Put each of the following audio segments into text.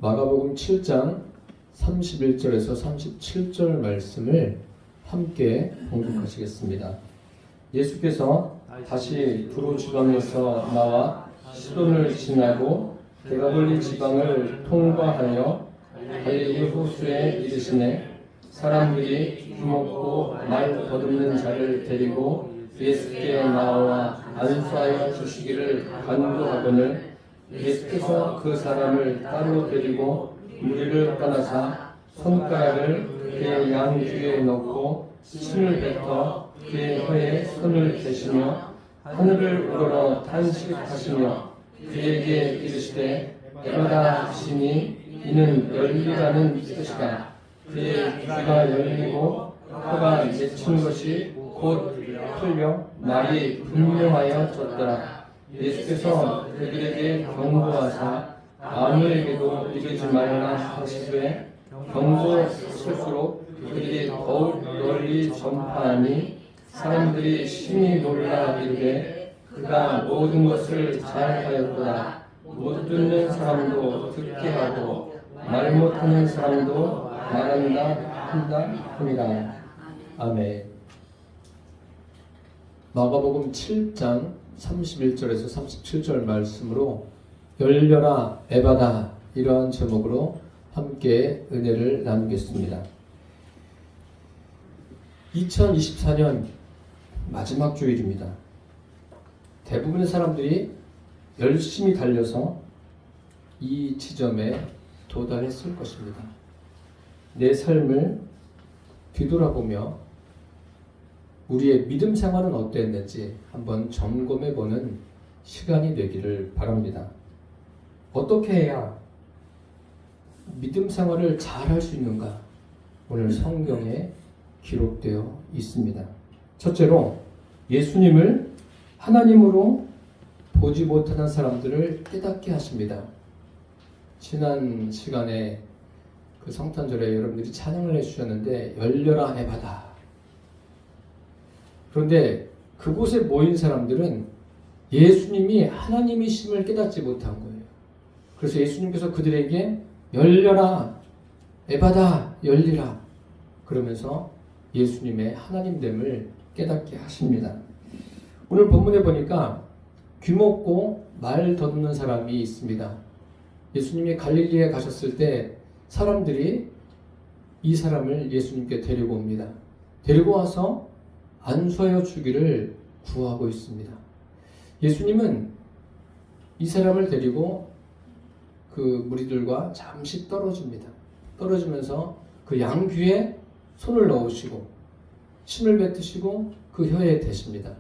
마가복음 7장 31절에서 37절 말씀을 함께 봉독하시겠습니다. 예수께서 다시 두로 지방에서 나와 시돈을 지나고 데가볼리 지방을 통과하여 갈릴리 호수에 이르시매 사람들이 귀먹고 말 더듬는 자를 데리고 예수께 나와 안수하여 주시기를 간구하거늘 예수께서 그 사람을 따로 데리고 무리를 떠나사 손가락을 그의 양귀에 넣고 침을 뱉어 그의 혀에 손을 대시며 하늘을 우러러 탄식하시며 그에게 이르시되 에바다 하시니 이는 열리라는 뜻이다. 그의 귀가 열리고 혀가 맺힌 것이 곧 풀려 말이 분명하여 졌더라. 예수께서 그들에게 경고하사 아무에게도 이르지 말라 하시되 경고할수록 그들이 더욱 널리 전파하니 사람들이 심히 놀라 이르되 그가 모든 것을 잘하였도다. 못 듣는 사람도 듣게 하고 말 못하는 사람도 말한다 하니라. 아멘. 마가복음 7장 31절에서 37절 말씀으로 열려라 에바다 이러한 제목으로 함께 은혜를 나누겠습니다. 2024년 마지막 주일입니다. 대부분의 사람들이 열심히 달려서 이 지점에 도달했을 것입니다. 내 삶을 뒤돌아보며 우리의 믿음 생활은 어땠는지 한번 점검해보는 시간이 되기를 바랍니다. 어떻게 해야 믿음 생활을 잘 할 수 있는가? 오늘 성경에 기록되어 있습니다. 첫째로 예수님을 하나님으로 보지 못하는 사람들을 깨닫게 하십니다. 지난 시간에 그 성탄절에 여러분들이 찬양을 해주셨는데 열려라 에바다. 그런데 그곳에 모인 사람들은 예수님이 하나님이심을 깨닫지 못한 거예요. 그래서 예수님께서 그들에게 열려라 에바다 열리라 그러면서 예수님의 하나님됨을 깨닫게 하십니다. 오늘 본문에 보니까 귀먹고 말 더듬는 사람이 있습니다. 예수님이 갈릴리에 가셨을 때 사람들이 이 사람을 예수님께 데리고 옵니다. 데리고 와서 안수하여 주기를 구하고 있습니다. 예수님은 이 사람을 데리고 그 무리들과 잠시 떨어집니다. 떨어지면서 그 양귀에 손을 넣으시고 침을 뱉으시고 그 혀에 대십니다.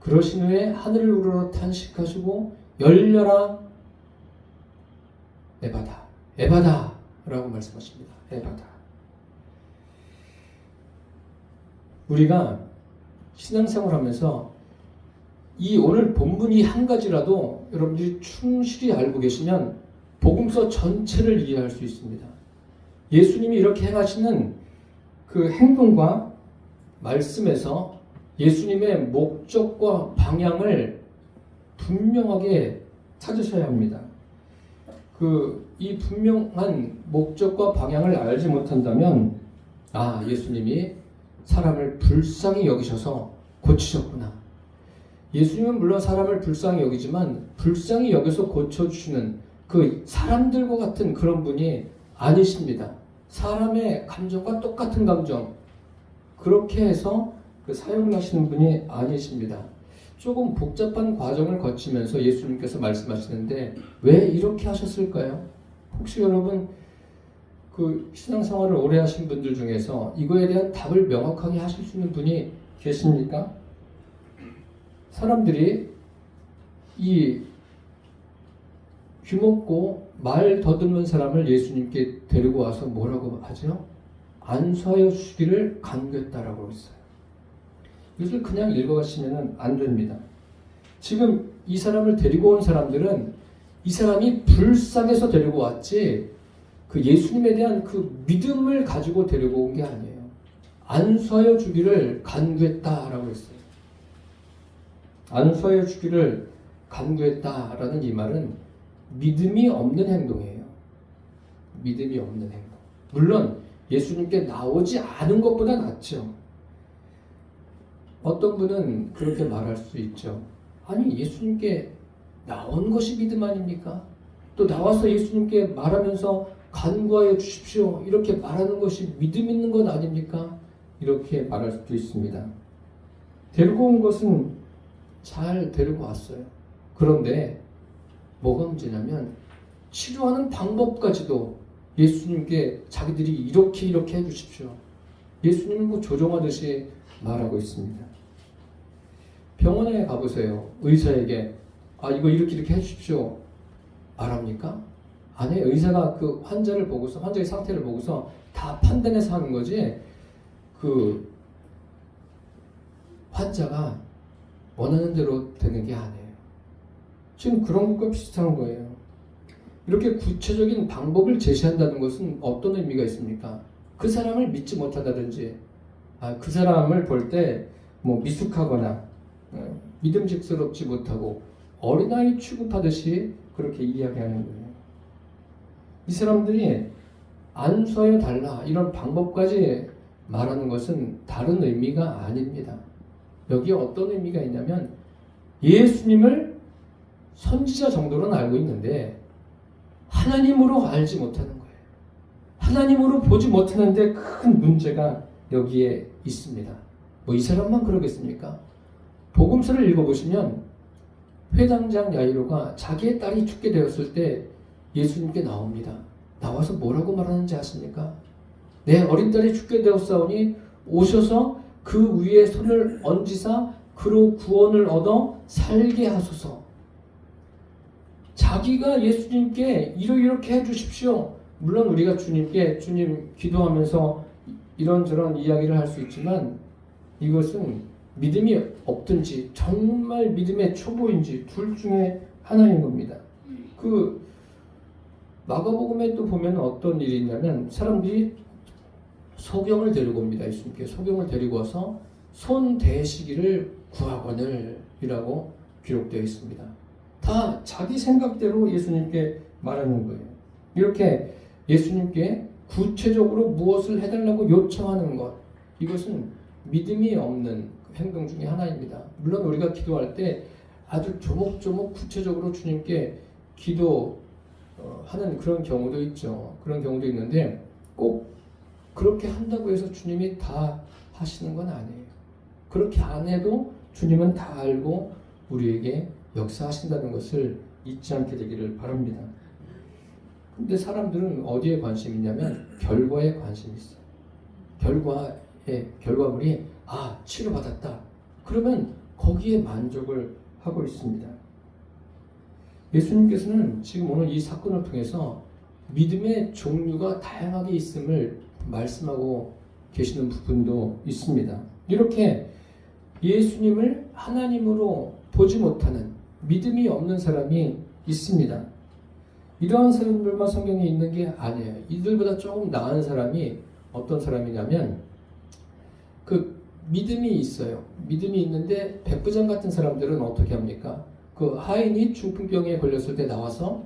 그러신 후에 하늘을 우러러 탄식하시고 열려라 에바다 에바다 라고 말씀하십니다. 에바다. 우리가 신앙생활 하면서 이 오늘 본문이 한 가지라도 여러분들이 충실히 알고 계시면 복음서 전체를 이해할 수 있습니다. 예수님이 이렇게 행하시는 그 행동과 말씀에서 예수님의 목적과 방향을 분명하게 찾으셔야 합니다. 이 분명한 목적과 방향을 알지 못한다면 예수님이 사람을 불쌍히 여기셔서 고치셨구나. 예수님은 물론 사람을 불쌍히 여기지만 불쌍히 여겨서 고쳐주시는 그 사람들과 같은 그런 분이 아니십니다. 사람의 감정과 똑같은 감정 그렇게 해서 사용하시는 분이 아니십니다. 조금 복잡한 과정을 거치면서 예수님께서 말씀하시는데 왜 이렇게 하셨을까요? 혹시 여러분 그 신앙생활을 오래 하신 분들 중에서 이거에 대한 답을 명확하게 하실 수 있는 분이 계십니까? 사람들이 이 귀먹고 말 더듬는 사람을 예수님께 데리고 와서 뭐라고 하죠? 안수하여 주기를 간구했다라고 했어요. 이것을 그냥 읽어가시면 안 됩니다. 지금 이 사람을 데리고 온 사람들은 이 사람이 불쌍해서 데리고 왔지 그 예수님에 대한 그 믿음을 가지고 데리고 온 게 아니에요. 안수하여 주기를 간구했다라고 했어요. 안수하여 주기를 간구했다라는 이 말은 믿음이 없는 행동이에요. 믿음이 없는 행동. 물론 예수님께 나오지 않은 것보다 낫죠. 어떤 분은 그렇게 말할 수 있죠. 아니, 예수님께 나온 것이 믿음 아닙니까? 또 나와서 예수님께 말하면서 간구하여 주십시오, 이렇게 말하는 것이 믿음 있는 것 아닙니까? 이렇게 말할 수도 있습니다. 데리고 온 것은 잘 데리고 왔어요. 그런데 뭐가 문제냐면 치료하는 방법까지도 예수님께 자기들이 이렇게 해주십시오, 예수님은 뭐 조종하듯이 말하고 있습니다. 병원에 가보세요. 의사에게 이거 이렇게 해주십시오 말합니까? 아니, 의사가 그 환자를 보고서, 환자의 상태를 보고서 다 판단해서 하는 거지, 그 환자가 원하는 대로 되는 게 아니에요. 지금 그런 것과 비슷한 거예요. 이렇게 구체적인 방법을 제시한다는 것은 어떤 의미가 있습니까? 그 사람을 믿지 못한다든지, 그 사람을 볼 때 뭐 미숙하거나 믿음직스럽지 못하고 어린아이 취급하듯이 그렇게 이야기하는 거예요. 이 사람들이 안수하여 달라 이런 방법까지 말하는 것은 다른 의미가 아닙니다. 여기에 어떤 의미가 있냐면 예수님을 선지자 정도로는 알고 있는데 하나님으로 알지 못하는 거예요. 하나님으로 보지 못하는데 큰 문제가 여기에 있습니다. 뭐 이 사람만 그러겠습니까? 복음서를 읽어보시면 회당장 야이로가 자기의 딸이 죽게 되었을 때 예수님께 나옵니다. 나와서 뭐라고 말하는지 아십니까? 내 어린 딸이 죽게 되었사오니 오셔서 그 위에 손을 얹으사 그로 구원을 얻어 살게 하소서. 자기가 예수님께 이렇게 해주십시오. 물론 우리가 주님께 주님 기도하면서 이런저런 이야기를 할 수 있지만 이것은 믿음이 없든지 정말 믿음의 초보인지 둘 중에 하나인 겁니다. 그 마가복음에 또 보면 어떤 일이 있냐면 사람들이 소경을 데리고 옵니다. 예수님께 소경을 데리고 와서 손 대시기를 구하거늘 이라고 기록되어 있습니다. 다 자기 생각대로 예수님께 말하는 거예요. 이렇게 예수님께 구체적으로 무엇을 해달라고 요청하는 것, 이것은 믿음이 없는 행동 중에 하나입니다. 물론 우리가 기도할 때 아주 조목조목 구체적으로 주님께 기도하는 그런 경우도 있죠. 그런 경우도 있는데 꼭 그렇게 한다고 해서 주님이 다 하시는 건 아니에요. 그렇게 안 해도 주님은 다 알고 우리에게 역사하신다는 것을 잊지 않게 되기를 바랍니다. 근데 사람들은 어디에 관심이 있냐면 결과에 관심이 있어요. 결과물이 치료받았다. 그러면 거기에 만족을 하고 있습니다. 예수님께서는 지금 오늘 이 사건을 통해서 믿음의 종류가 다양하게 있음을 말씀하고 계시는 부분도 있습니다. 이렇게 예수님을 하나님으로 보지 못하는 믿음이 없는 사람이 있습니다. 이러한 사람들만 성경에 있는 게 아니에요. 이들보다 조금 나은 사람이 어떤 사람이냐면 그 믿음이 있어요. 믿음이 있는데 백부장 같은 사람들은 어떻게 합니까? 그 하인이 중풍병에 걸렸을 때 나와서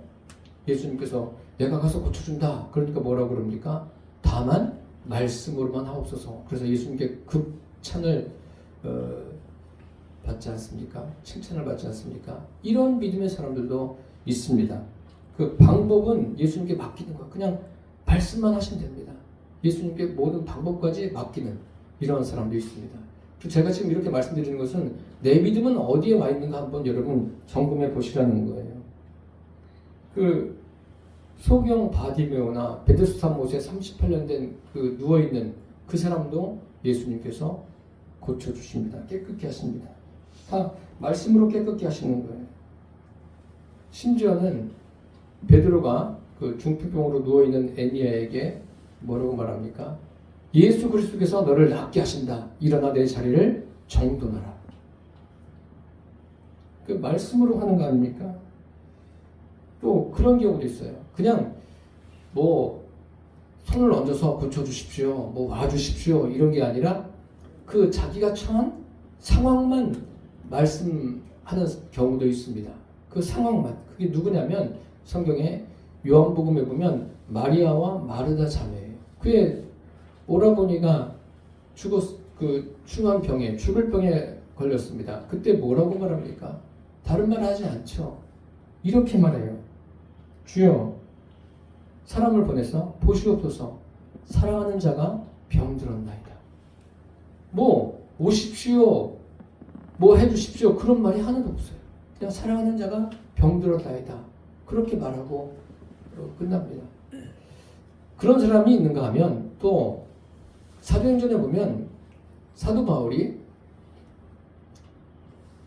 예수님께서 내가 가서 고쳐준다. 그러니까 뭐라고 그럽니까? 다만 말씀으로만 하옵소서. 그래서 예수님께 극찬을 받지 않습니까? 칭찬을 받지 않습니까? 이런 믿음의 사람들도 있습니다. 그 방법은 예수님께 맡기는 거예요. 그냥 말씀만 하시면 됩니다. 예수님께 모든 방법까지 맡기는 이런 사람도 있습니다. 제가 지금 이렇게 말씀드리는 것은 내 믿음은 어디에 와 있는가 한번 여러분 점검해 보시라는 거예요. 그 소경 바디메오나 베데스다 못에 38년 된 그 누워있는 그 사람도 예수님께서 고쳐주십니다. 깨끗게 하십니다. 다 말씀으로 깨끗게 하시는 거예요. 심지어는 베드로가 그 중풍병으로 누워있는 애니야에게 뭐라고 말합니까? 예수 그리스도께서 너를 낫게 하신다. 일어나 내 자리를 정돈하라. 그 말씀으로 하는 거 아닙니까? 또 그런 경우도 있어요. 그냥 뭐 손을 얹어서 고쳐주십시오, 뭐 와주십시오 이런 게 아니라 그 자기가 처한 상황만 말씀하는 경우도 있습니다. 그 상황만. 그게 누구냐면 성경에 요한복음에 보면 마리아와 마르다 자매예요. 그의 오라버니가 중한 병에, 죽을 병에 걸렸습니다. 그때 뭐라고 말합니까? 다른 말 하지 않죠. 이렇게 말해요. 주여, 사람을 보내서 보시옵소서. 사랑하는 자가 병들었나이다. 뭐 오십시오, 뭐 해주십시오, 그런 말이 하나도 없어요. 그냥 사랑하는 자가 병들었나이다. 그렇게 말하고 끝납니다. 그런 사람이 있는가 하면 또 사도행전에 보면 사도 바울이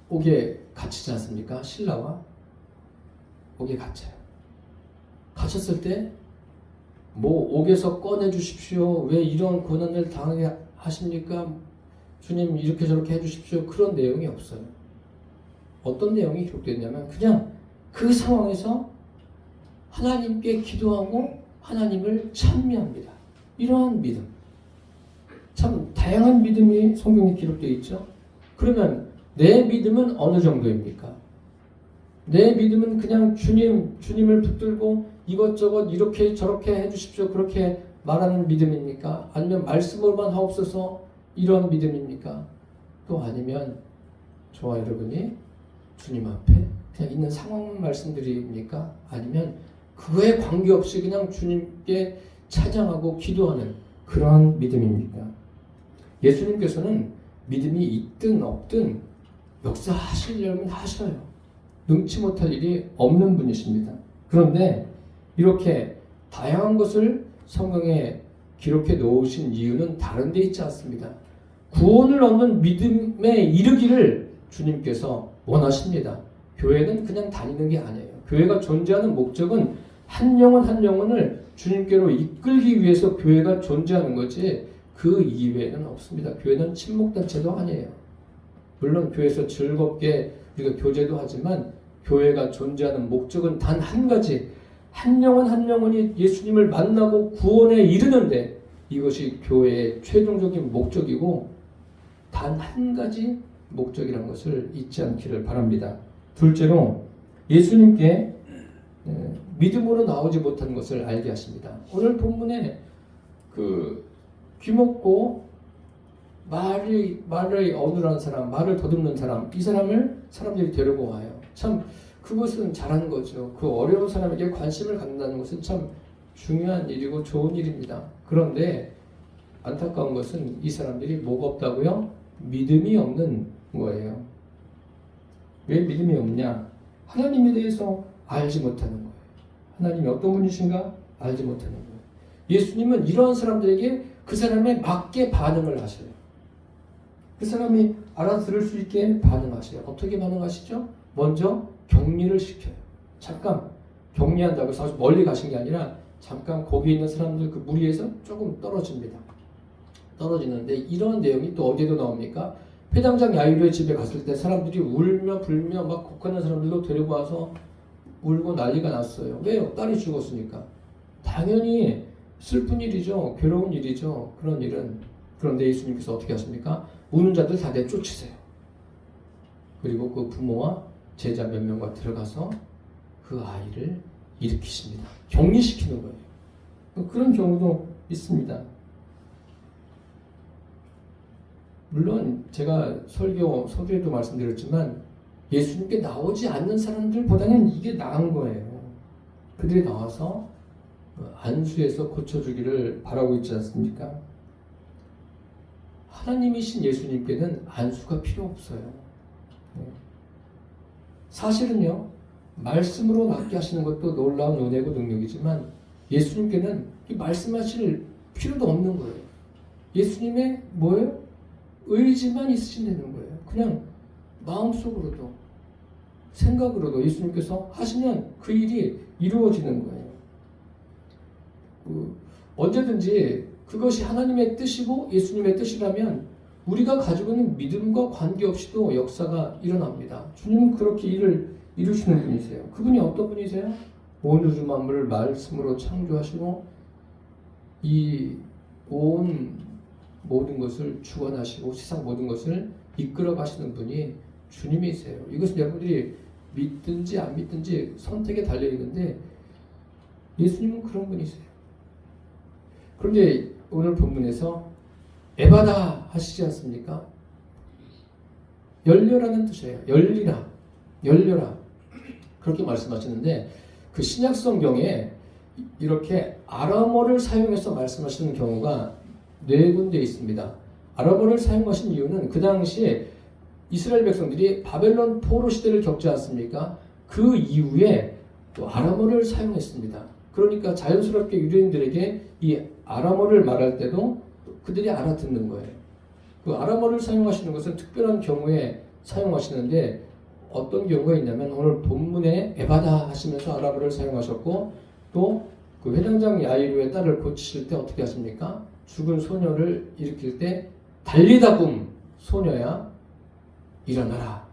옥에 갇히지 않습니까? 신라와 옥에 갇혀요. 갇혔을 때 뭐 옥에서 꺼내 주십시오. 왜 이런 고난을 당하게 하십니까? 주님 이렇게 저렇게 해주십시오. 그런 내용이 없어요. 어떤 내용이 기록되었냐면 그냥 그 상황에서 하나님께 기도하고 하나님을 찬미합니다. 이러한 믿음. 참 다양한 믿음이 성경에 기록되어 있죠. 그러면 내 믿음은 어느 정도입니까? 내 믿음은 그냥 주님을 붙들고 이것저것 이렇게 저렇게 해주십시오. 그렇게 말하는 믿음입니까? 아니면 말씀으로만 하옵소서 이런 믿음입니까? 또 아니면 저와 여러분이 주님 앞에 그냥 있는 상황만 말씀드립니까? 아니면 그거에 관계없이 그냥 주님께 찬양하고 기도하는 그러한 믿음입니까? 예수님께서는 믿음이 있든 없든 역사하시려면 하셔요. 능치 못할 일이 없는 분이십니다. 그런데 이렇게 다양한 것을 성경에 기록해 놓으신 이유는 다른 데 있지 않습니다. 구원을 얻는 믿음에 이르기를 주님께서 원하십니다. 교회는 그냥 다니는 게 아니에요. 교회가 존재하는 목적은 한 영혼 한 영혼을 주님께로 이끌기 위해서 교회가 존재하는 거지 그 이외에는 없습니다. 교회는 친목단체도 아니에요. 물론 교회에서 즐겁게 우리가 교제도 하지만 교회가 존재하는 목적은 단 한 가지, 한 영혼 한 영혼이 예수님을 만나고 구원에 이르는데 이것이 교회의 최종적인 목적이고 단 한 가지 목적이라는 것을 잊지 않기를 바랍니다. 둘째로 예수님께 믿음으로 나오지 못한 것을 알게 하십니다. 오늘 본문에 귀먹고 말을 어눌한 사람, 말을 더듬는 사람, 이 사람을 사람들이 데리고 와요. 참 그것은 잘하는 거죠. 그 어려운 사람에게 관심을 갖는다는 것은 참 중요한 일이고 좋은 일입니다. 그런데 안타까운 것은 이 사람들이 뭐가 없다고요? 믿음이 없는 거예요. 왜 믿음이 없냐? 하나님에 대해서 알지 못하는 거예요. 하나님이 어떤 분이신가? 알지 못하는 거예요. 예수님은 이러한 사람들에게 그 사람에 맞게 반응을 하셔요. 그 사람이 알아들을 수 있게 반응하셔요. 어떻게 반응하시죠? 먼저 격리를 시켜요. 잠깐 격리한다고 해서 멀리 가신 게 아니라 잠깐 거기 있는 사람들 그 무리에서 조금 떨어집니다. 떨어지는데 이런 내용이 또 어디에도 나옵니까? 회당장 야이로의 집에 갔을 때 사람들이 울며 불며 막 곡하는 사람들도 데리고 와서 울고 난리가 났어요. 왜요? 딸이 죽었으니까. 당연히 슬픈 일이죠. 괴로운 일이죠. 그런 일은. 그런데 예수님께서 어떻게 하십니까? 우는 자들 다 내쫓으세요. 그리고 그 부모와 제자 몇 명과 들어가서 그 아이를 일으키십니다. 격리시키는 거예요. 그런 경우도 있습니다. 물론 제가 서두에도 말씀드렸지만 예수님께 나오지 않는 사람들보다는 이게 나은 거예요. 그들이 나와서 안수해서 고쳐주기를 바라고 있지 않습니까? 하나님이신 예수님께는 안수가 필요 없어요. 사실은요, 말씀으로 낫게 하시는 것도 놀라운 은혜고 능력이지만 예수님께는 이 말씀하실 필요도 없는 거예요. 예수님의 뭐예요? 의지만 있으시면 되는 거예요. 그냥 마음속으로도 생각으로도 예수님께서 하시면 그 일이 이루어지는 거예요. 언제든지 그것이 하나님의 뜻이고 예수님의 뜻이라면 우리가 가지고 있는 믿음과 관계없이도 역사가 일어납니다. 주님은 그렇게 일을 이루시는 분이세요. 그분이 어떤 분이세요? 온 우주 만물을 말씀으로 창조하시고 이 온 모든 것을 주관하시고 세상 모든 것을 이끌어 가시는 분이 주님이세요. 이것은 여러분들이 믿든지 안 믿든지 선택에 달려 있는데 예수님은 그런 분이세요. 그런데 오늘 본문에서 에바다 하시지 않습니까? 열려라는 뜻이에요. 열리라, 열려라. 그렇게 말씀하시는데 그 신약 성경에 이렇게 아람어를 사용해서 말씀하시는 경우가 4군데 있습니다. 아람어를 사용하신 이유는 그 당시에 이스라엘 백성들이 바벨론 포로 시대를 겪지 않습니까? 그 이후에 또 아람어를 사용했습니다. 그러니까 자연스럽게 유대인들에게 이 아람어를 말할 때도 그들이 알아듣는 거예요. 그 아람어를 사용하시는 것은 특별한 경우에 사용하시는데 어떤 경우가 있냐면 오늘 본문에 에바다 하시면서 아람어를 사용하셨고 또 그 회당장 야이로의 딸을 고치실 때 어떻게 하십니까? 죽은 소녀를 일으킬 때 달리다굼 소녀야 일어나라.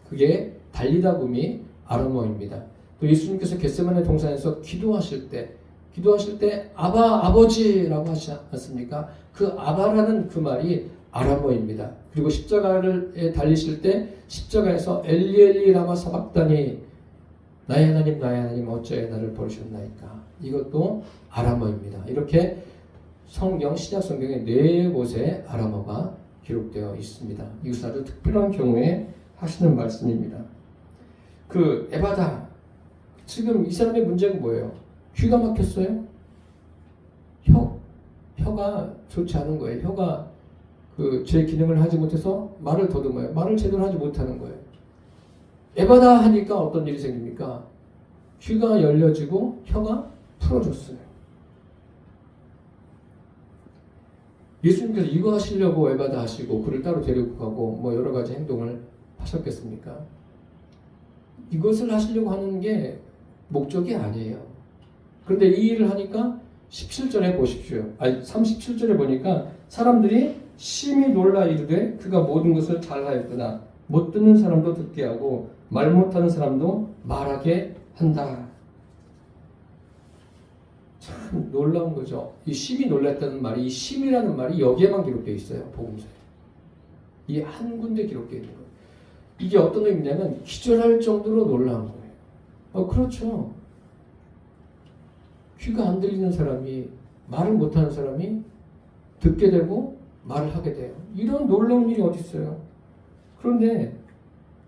그게 달리다굼이 아람어입니다. 또 예수님께서 겟세마네 동산에서 기도하실 때 아바 아버지라고 하시지 않습니까? 그 아바라는 그 말이 아람어입니다. 그리고 십자가에 달리실 때 십자가에서 엘리 엘리 라마 사박다니 나의 하나님 어찌하여 나를 버리셨나이까. 이것도 아람어입니다. 이렇게 성경 신약 성경에 4곳에 아람어가 기록되어 있습니다. 이것은 아주 특별한 경우에 하시는 말씀입니다. 그 에바다 지금 이 사람의 문제가 뭐예요? 귀가 막혔어요? 혀가 좋지 않은 거예요. 혀가 제 기능을 하지 못해서 말을 더듬어요. 말을 제대로 하지 못하는 거예요. 에바다 하니까 어떤 일이 생깁니까? 귀가 열려지고 혀가 풀어졌어요. 예수님께서 이거 하시려고 에바다 하시고 그를 따로 데리고 가고 뭐 여러 가지 행동을 하셨겠습니까? 이것을 하시려고 하는 게 목적이 아니에요. 그런데 이 일을 하니까 17절에 보십시오. 37절에 보니까 사람들이 심히 놀라 이르되 그가 모든 것을 잘하였구나. 못 듣는 사람도 듣게 하고 말 못하는 사람도 말하게 한다. 참 놀라운 거죠. 이 심히 놀랐다는 말이 이 심이라는 말이 여기에만 기록되어 있어요. 복음서에. 이 한 군데 기록되어 있는 거예요. 이게 어떤 의미냐면 기절할 정도로 놀라운 거예요. 그렇죠. 귀가 안 들리는 사람이 말을 못하는 사람이 듣게 되고 말을 하게 돼요. 이런 놀라운 일이 어디 있어요? 그런데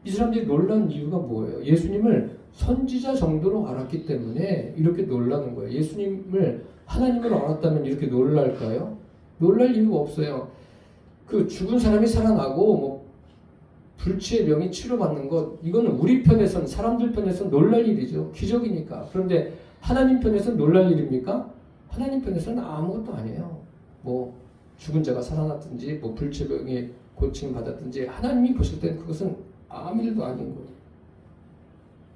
이 사람들이 놀란 이유가 뭐예요? 예수님을 선지자 정도로 알았기 때문에 이렇게 놀라는 거예요. 예수님을 하나님을 알았다면 이렇게 놀랄까요? 놀랄 이유가 없어요. 그 죽은 사람이 살아나고 뭐 불치의 병이 치료받는 것 이거는 우리 편에서는 사람들 편에서는 놀랄 일이죠. 기적이니까. 그런데 하나님 편에서는 놀랄 일입니까? 하나님 편에서는 아무것도 아니에요. 뭐 죽은 자가 살아났든지 뭐 불치병이 고침 받았든지 하나님이 보실 때는 그것은 아무 일도 아닌 거예요.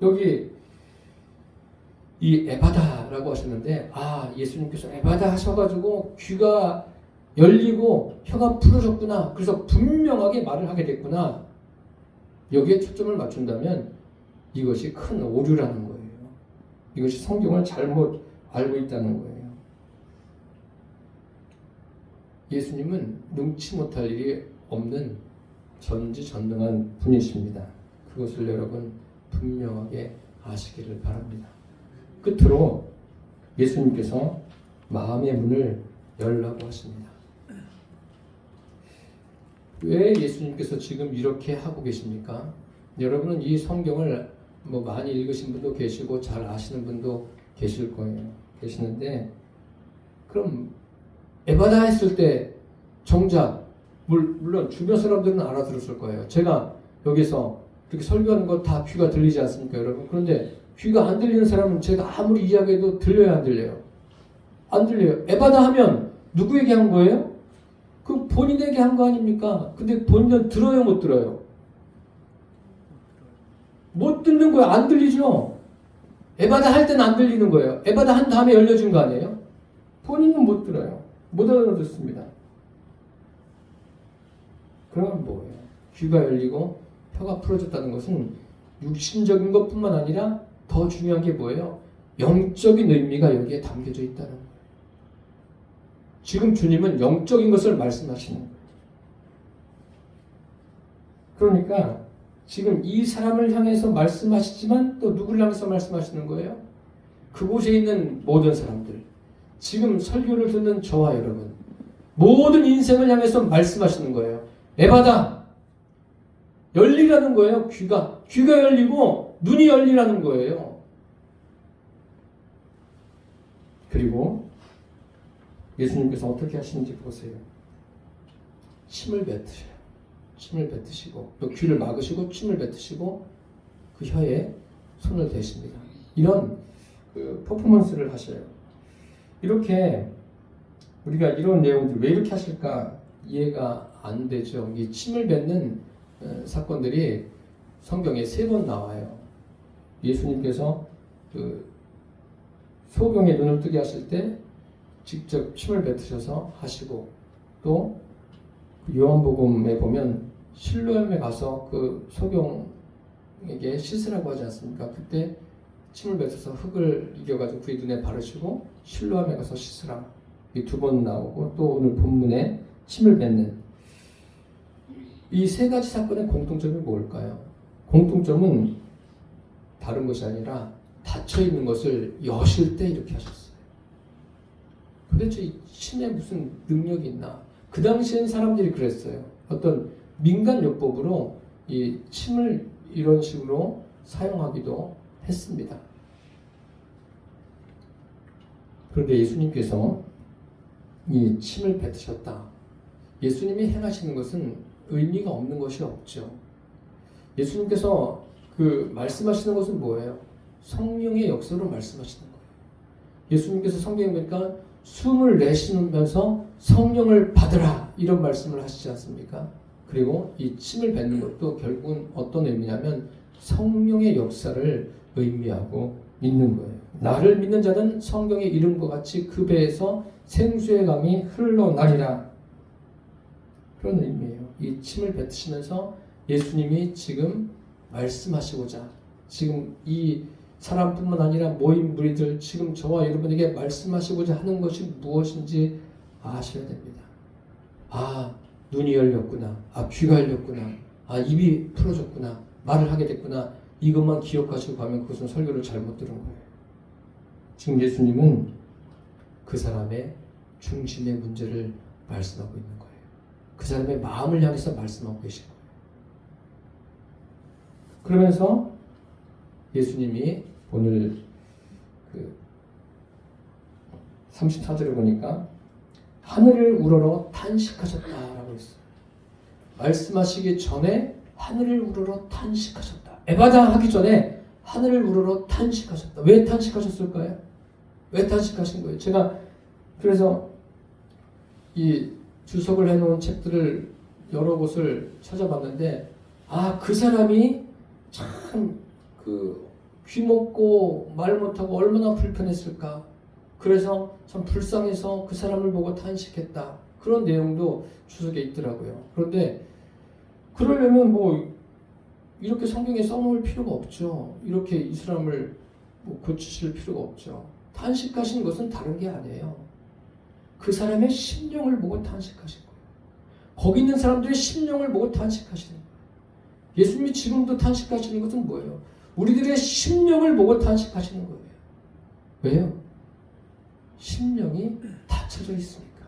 여기 이 에바다라고 하셨는데 예수님께서 에바다 하셔가지고 귀가 열리고 혀가 풀어졌구나. 그래서 분명하게 말을 하게 됐구나. 여기에 초점을 맞춘다면 이것이 큰 오류라는 거예요. 이것이 성경을 잘못 알고 있다는 거예요. 예수님은 능치 못할 일이 없는 전지전능한 분이십니다. 그것을 여러분 분명하게 아시기를 바랍니다. 끝으로 예수님께서 마음의 문을 열라고 하십니다. 왜 예수님께서 지금 이렇게 하고 계십니까? 여러분은 이 성경을 뭐 많이 읽으신 분도 계시고 잘 아시는 분도 계실 거예요. 계시는데 그럼 에바다 했을 때 정작 물론 주변 사람들은 알아들었을 거예요. 제가 여기서 그렇게 설교하는 거 다 귀가 들리지 않습니까, 여러분? 그런데 귀가 안 들리는 사람은 제가 아무리 이야기해도 들려요, 안 들려요? 안 들려요. 에바다 하면 누구에게 한 거예요? 그 본인에게 한 거 아닙니까? 근데 본인은 들어요, 못 들어요? 못 듣는 거예요. 안 들리죠? 에바다 할 때는 안 들리는 거예요. 에바다 한 다음에 열려준 거 아니에요? 본인은 못 들어요. 못 알아듣습니다. 그럼 뭐예요? 귀가 열리고 혀가 풀어졌다는 것은 육신적인 것뿐만 아니라 더 중요한 게 뭐예요? 영적인 의미가 여기에 담겨져 있다는 거예요. 지금 주님은 영적인 것을 말씀하시는 거예요. 그러니까 지금 이 사람을 향해서 말씀하시지만 또 누구를 향해서 말씀하시는 거예요? 그 그곳에 있는 모든 사람들, 지금 설교를 듣는 저와 여러분, 모든 인생을 향해서 말씀하시는 거예요. 에바다! 열리라는 거예요. 귀가 열리고 눈이 열리라는 거예요. 그리고 예수님께서 어떻게 하시는지 보세요. 침을 뱉으셔요. 침을 뱉으시고 또 귀를 막으시고 침을 뱉으시고 그 혀에 손을 대십니다. 이런 퍼포먼스를 하셔요. 이렇게 우리가 이런 내용들 왜 이렇게 하실까 이해가 안 되죠. 이 침을 뱉는 사건들이 성경에 3번 나와요. 예수님께서 그 소경의 눈을 뜨게 하실 때 직접 침을 뱉으셔서 하시고, 또 요한복음에 보면 실로암에 가서 그 소경에게 씻으라고 하지 않습니까? 그때 침을 뱉어서 흙을 이겨가지고 그의 눈에 바르시고 실로암에 가서 씻으라, 이 2번 나오고, 또 오늘 본문에 침을 뱉는 이 3가지 사건의 공통점이 뭘까요? 공통점은 다른 것이 아니라 닫혀있는 것을 여실 때 이렇게 하셨어요. 도대체 이 침에 무슨 능력이 있나? 그 당시엔 사람들이 그랬어요. 어떤 민간요법으로 이 침을 이런 식으로 사용하기도 했습니다. 그런데 예수님께서 이 침을 뱉으셨다. 예수님이 행하시는 것은 의미가 없는 것이 없죠. 예수님께서 그 말씀하시는 것은 뭐예요? 성령의 역사로 말씀하시는 거예요. 예수님께서 성경에 보니까 숨을 내쉬면서 성령을 받으라 이런 말씀을 하시지 않습니까? 그리고 이 침을 뱉는 것도 결국은 어떤 의미냐면 성령의 역사를 의미하고 있는 거예요. 나를 믿는 자는 성경의 이름과 같이 그 배에서 생수의 강이 흘러나리라, 그런 의미예요. 이 침을 뱉으시면서 예수님이 지금 말씀하시고자, 지금 이 사람뿐만 아니라 모인 무리들, 지금 저와 여러분에게 말씀하시고자 하는 것이 무엇인지 아셔야 됩니다. 아, 눈이 열렸구나. 아, 귀가 열렸구나. 아, 입이 풀어졌구나. 말을 하게 됐구나. 이것만 기억하시고 가면 그것은 설교를 잘못 들은 거예요. 지금 예수님은 그 사람의 중심의 문제를 말씀하고 있는 거예요. 그 사람의 마음을 향해서 말씀하고 계신 거예요. 그러면서 예수님이 오늘 그 34절에 보니까 하늘을 우러러 탄식하셨다라고 했어요. 말씀하시기 전에 하늘을 우러러 탄식하셨다. 에바다 하기 전에 하늘을 우러러 탄식하셨다. 왜 탄식하셨을까요? 왜 탄식하신 거예요? 제가 그래서 이 주석을 해놓은 책들을 여러 곳을 찾아봤는데, 아, 그 사람이 참 귀먹고 말 못하고 얼마나 불편했을까. 그래서 참 불쌍해서 그 사람을 보고 탄식했다. 그런 내용도 주석에 있더라고요. 그런데 그러려면 뭐 이렇게 성경에 써놓을 필요가 없죠. 이렇게 이 사람을 뭐 고치실 필요가 없죠. 탄식하신 것은 다른 게 아니에요. 그 사람의 심령을 보고 탄식하신 거예요. 거기 있는 사람들의 심령을 보고 탄식하시는 거예요. 예수님이 지금도 탄식하시는 것은 뭐예요? 우리들의 심령을 보고 탄식하시는 거예요. 왜요? 심령이 닫혀져 있으니까.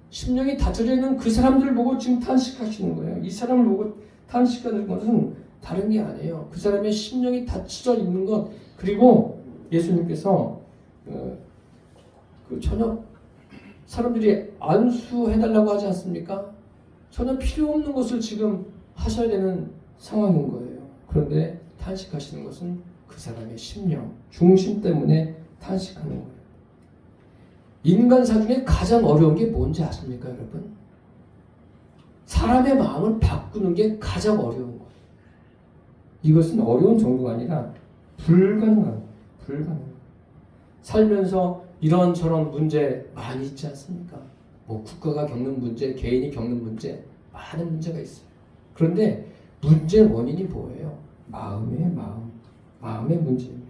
심령이 닫혀져 있는 그 사람들을 보고 지금 탄식하시는 거예요. 이 사람을 보고 탄식하는 것은 다른 게 아니에요. 그 사람의 심령이 닫혀져 있는 것, 그리고 예수님께서 전혀 사람들이 안수해달라고 하지 않습니까? 전혀 필요 없는 것을 지금 하셔야 되는 상황인 거예요. 그런데 탄식하시는 것은 그 사람의 심령, 중심 때문에 탄식하는 거예요. 인간사 중에 가장 어려운 게 뭔지 아십니까, 여러분? 사람의 마음을 바꾸는 게 가장 어려운 거예요. 이것은 어려운 정도가 아니라 불가능한 거예요. 살면서 이런저런 문제 많이 있지 않습니까? 뭐 국가가 겪는 문제, 개인이 겪는 문제, 많은 문제가 있어요. 그런데 문제 원인이 뭐예요? 마음의 문제입니다.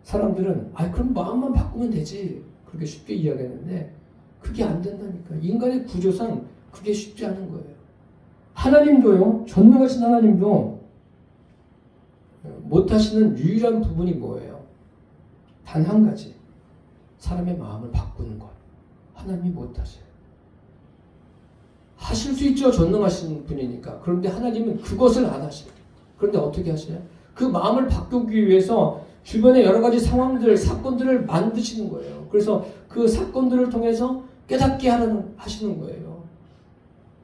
사람들은 그럼 마음만 바꾸면 되지, 그렇게 쉽게 이야기했는데 그게 안 된다니까. 인간의 구조상 그게 쉽지 않은 거예요. 하나님도요, 전능하신 하나님도 못하시는 유일한 부분이 뭐예요? 단 한 가지. 사람의 마음을 바꾸는 것. 하나님이 못하세요. 하실 수 있죠. 전능하신 분이니까. 그런데 하나님은 그것을 안 하셔요. 그런데 어떻게 하시냐? 그 마음을 바꾸기 위해서 주변의 여러 가지 상황들, 사건들을 만드시는 거예요. 그래서 그 사건들을 통해서 깨닫게 하시는 거예요.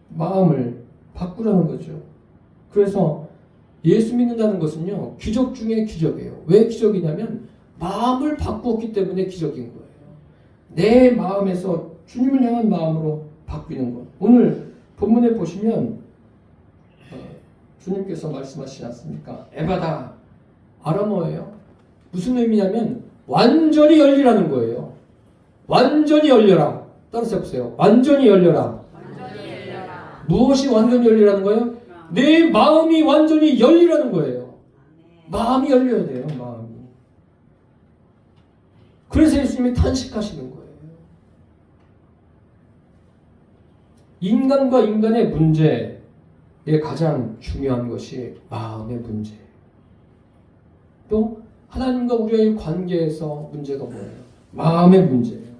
마음을 바꾸라는 거죠. 그래서 예수 믿는다는 것은요, 기적 중에 기적이에요. 왜 기적이냐면 마음을 바꾸었기 때문에 기적인 거예요. 내 마음에서 주님을 향한 마음으로 바뀌는 것. 오늘 본문에 보시면 주님께서 말씀하시지 않습니까? 에바다, 아람어예요. 무슨 의미냐면 완전히 열리라는 거예요. 완전히 열려라. 따라서 해보세요. 완전히 열려라. 완전히 열려라. 무엇이 완전히 열리라는 거예요? 내 마음이 완전히 열리라는 거예요. 마음이 열려야 돼요. 마음이. 그래서 예수님이 탄식하시는 거예요. 인간과 인간의 문제에 가장 중요한 것이 마음의 문제예요. 또 하나님과 우리의 관계에서 문제가 뭐예요? 마음의 문제예요.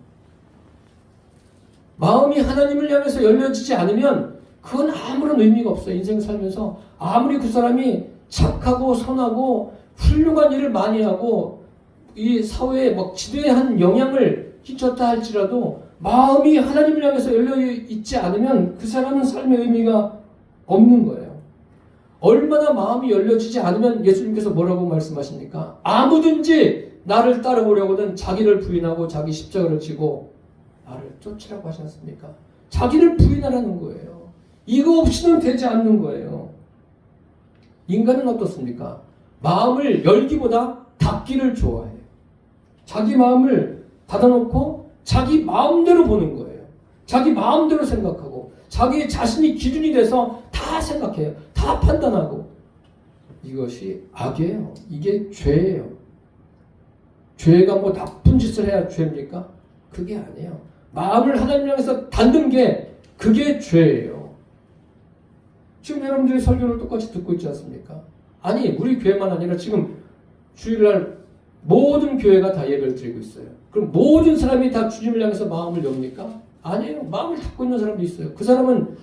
마음이 하나님을 향해서 열려지지 않으면 그건 아무런 의미가 없어요. 인생 살면서 아무리 그 사람이 착하고 선하고 훌륭한 일을 많이 하고 이 사회에 막 지대한 영향을 끼쳤다 할지라도 마음이 하나님을 향해서 열려있지 않으면 그 사람은 삶의 의미가 없는 거예요. 얼마나 마음이 열려지지 않으면 예수님께서 뭐라고 말씀하십니까? 아무든지 나를 따라오려거든 자기를 부인하고 자기 십자가를 지고 나를 쫓으라고 하지 않습니까? 자기를 부인하라는 거예요. 이거 없이는 되지 않는 거예요. 인간은 어떻습니까? 마음을 열기보다 닫기를 좋아해요. 자기 마음을 닫아놓고 자기 마음대로 보는 거예요. 자기 마음대로 생각하고 자기 자신이 기준이 돼서 다 생각해요. 다 판단하고. 이것이 악이에요. 이게 죄예요. 죄가 뭐 나쁜 짓을 해야 죄입니까? 그게 아니에요. 마음을 하나님 향해서 닫는 게 그게 죄예요. 지금 여러분들이 설교를 똑같이 듣고 있지 않습니까? 아니 우리 교회만 아니라 지금 주일날 모든 교회가 다 예배를 드리고 있어요. 그럼 모든 사람이 다 주님을 향해서 마음을 엽니까? 아니에요. 마음을 닫고 있는 사람도 있어요. 그 사람은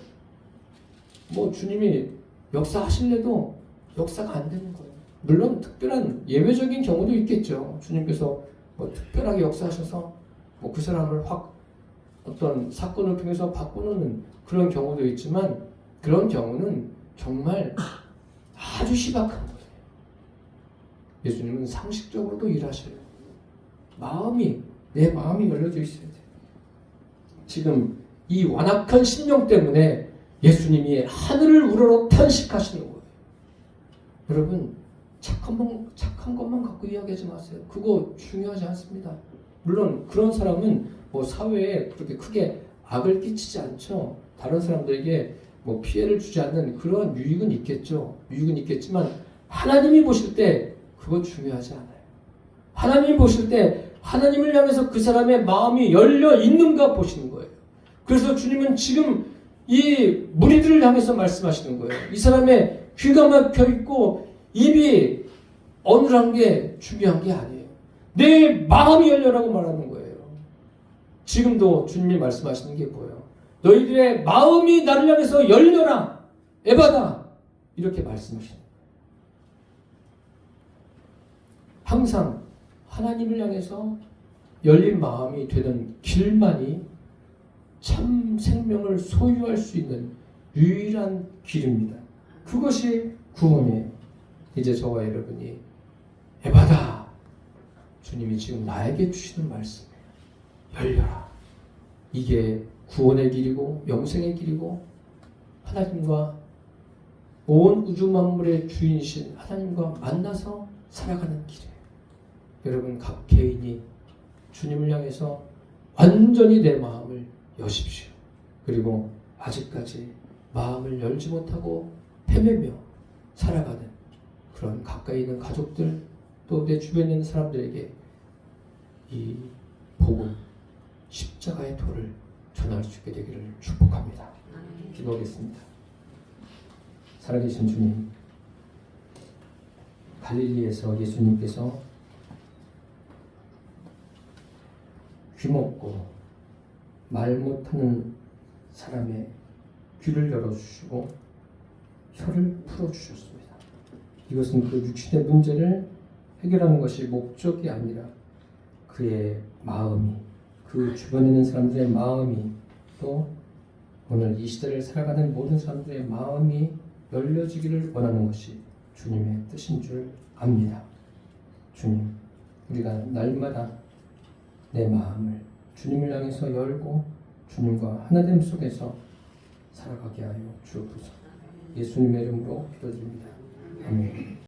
뭐 주님이 역사하실래도 역사가 안 되는 거예요. 물론 특별한 예외적인 경우도 있겠죠. 주님께서 뭐 특별하게 역사하셔서 뭐 그 사람을 확 어떤 사건을 통해서 바꾸는 그런 경우도 있지만 그런 경우는 정말 아주 희박한 거예요. 예수님은 상식적으로도 일하셔요. 내 마음이 열려져 있어야 돼요. 지금 이 완악한 심령 때문에 예수님이 하늘을 우러러 탄식하시는 거예요. 여러분 착한 것만 갖고 이야기하지 마세요. 그거 중요하지 않습니다. 물론 그런 사람은 뭐 사회에 그렇게 크게 악을 끼치지 않죠. 다른 사람들에게 뭐 피해를 주지 않는 그런 유익은 있겠죠. 유익은 있겠지만 하나님이 보실 때 그거 중요하지 않아요. 하나님이 보실 때 하나님을 향해서 그 사람의 마음이 열려 있는가 보시는 거예요. 그래서 주님은 지금 이 무리들을 향해서 말씀하시는 거예요. 이 사람의 귀가 막혀 있고 입이 어눌한 게 중요한 게 아니에요. 내 마음이 열려라고 말하는 거예요. 지금도 주님이 말씀하시는 게 뭐예요? 너희들의 마음이 나를 향해서 열려라. 에바다. 이렇게 말씀하시는 거예요. 항상 하나님을 향해서 열린 마음이 되는 길만이 참 생명을 소유할 수 있는 유일한 길입니다. 그것이 구원이에요. 이제 저와 여러분이 에바다. 주님이 지금 나에게 주시는 말씀이에요. 열려라. 이게 구원의 길이고 영생의 길이고 하나님과 온 우주 만물의 주인이신 하나님과 만나서 살아가는 길이에요. 여러분 각 개인이 주님을 향해서 완전히 내 마음을 여십시오. 그리고 아직까지 마음을 열지 못하고 헤매며 살아가는 그런 가까이 있는 가족들 또 내 주변에 있는 사람들에게 이 복음 십자가의 도를 전할 수 있게 되기를 축복합니다. 기도하겠습니다. 살아계신 주님, 갈릴리에서 예수님께서 귀먹고 말 못하는 사람의 귀를 열어주시고 혀를 풀어주셨습니다. 이것은 그 육신의 문제를 해결하는 것이 목적이 아니라 그의 마음이, 그 주변에 있는 사람들의 마음이, 또 오늘 이 시대를 살아가는 모든 사람들의 마음이 열려지기를 원하는 것이 주님의 뜻인 줄 압니다. 주님, 우리가 날마다 내 마음을 주님을 향해서 열고 주님과 하나됨 속에서 살아가게 하여 주옵소서. 예수님의 이름으로 기도드립니다. 아멘.